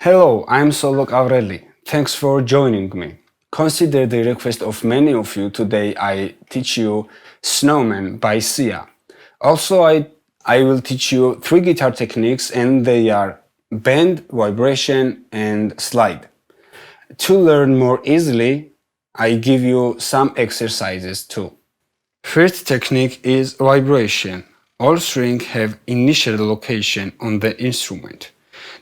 Hello, I'm Solomon Kavreli. Thanks for joining me. Consider the request of many of you. Today I teach you Snowman by Sia. Also, I will teach you three guitar techniques and they are bend, vibration and slide. To learn more easily, I give you some exercises too. First technique is vibration. All strings have initial location on the instrument.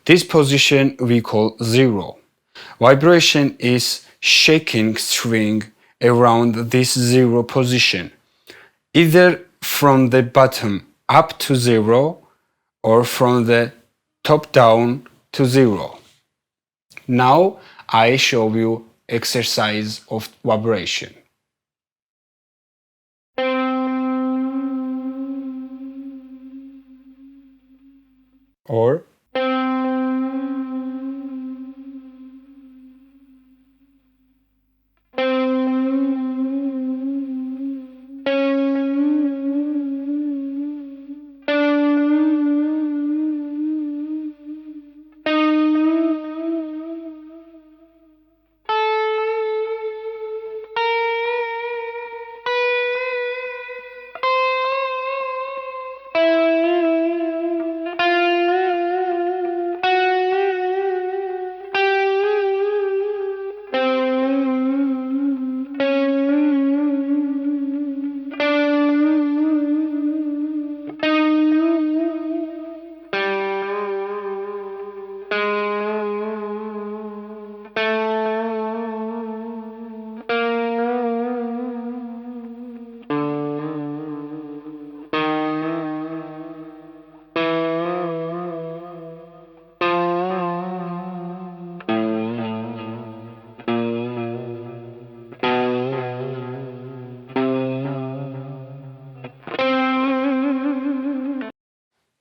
This position we call zero. Vibration is shaking string around this zero position, either from the bottom up to zero or from the top down to zero. Now I show you exercise of vibration. Or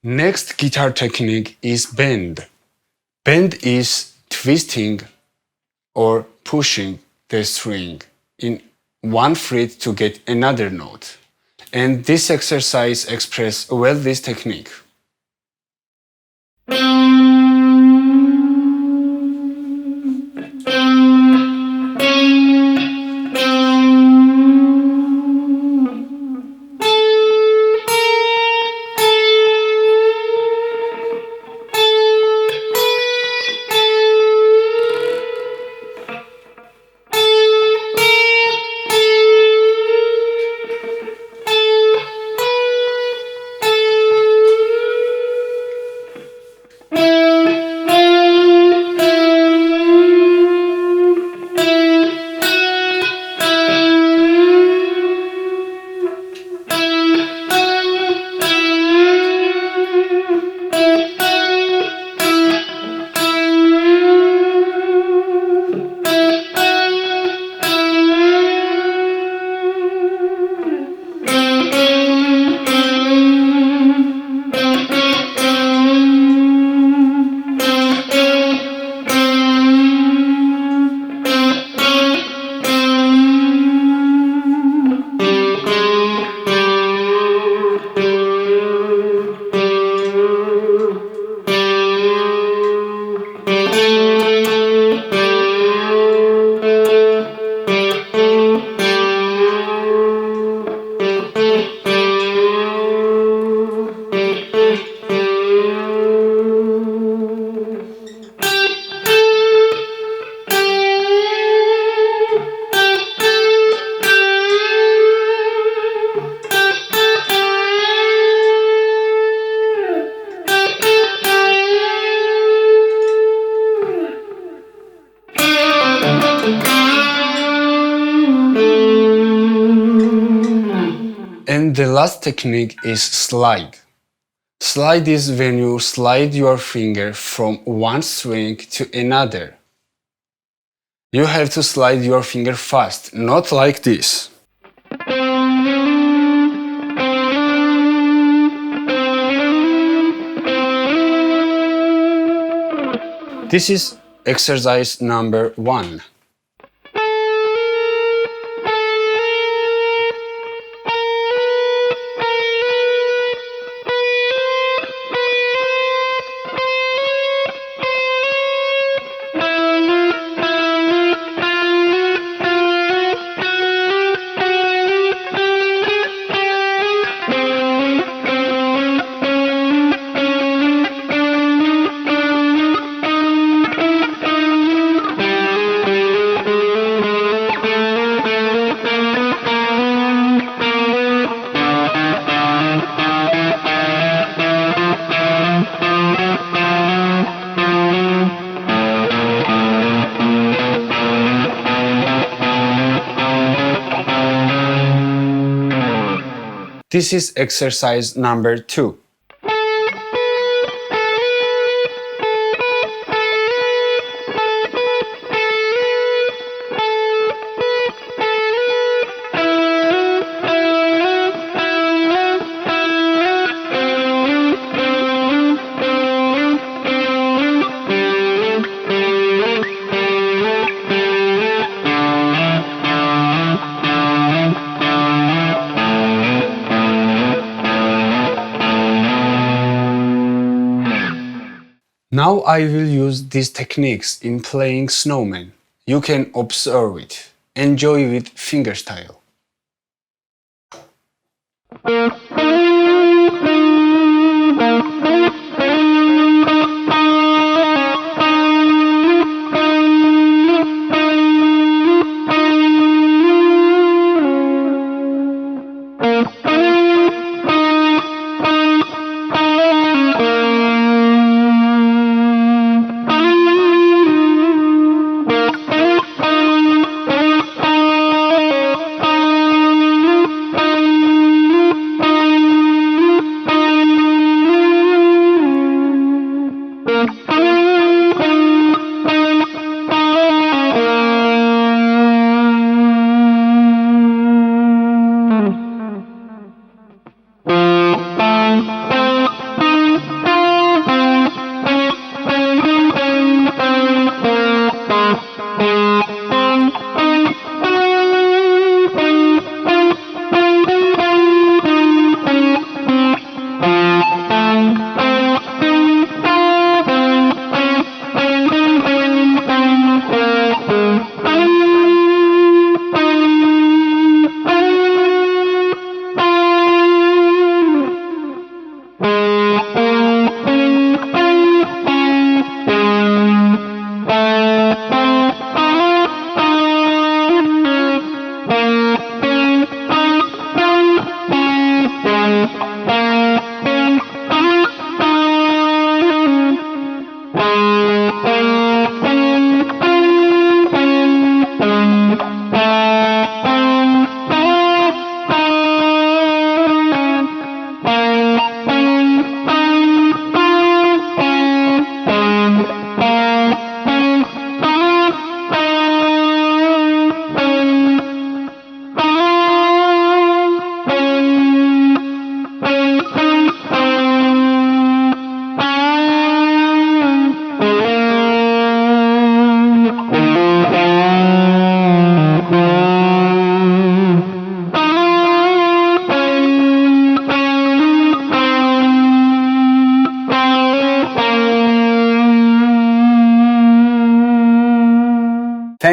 next guitar technique is bend. Bend is twisting or pushing the string in one fret to get another note. And this exercise expresses well this technique. And the last technique is slide. Slide is when you slide your finger from one string to another. You have to slide your finger fast, not like this. This is exercise number 1. This is exercise number 2. Now I will use these techniques in playing Snowman. You can observe it. Enjoy with fingerstyle.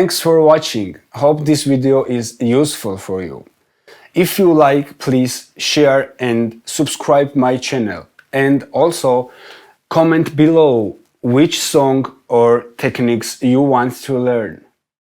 Thanks for watching. Hope this video is useful for you. If you like, please share and subscribe my channel. And also comment below which song or techniques you want to learn.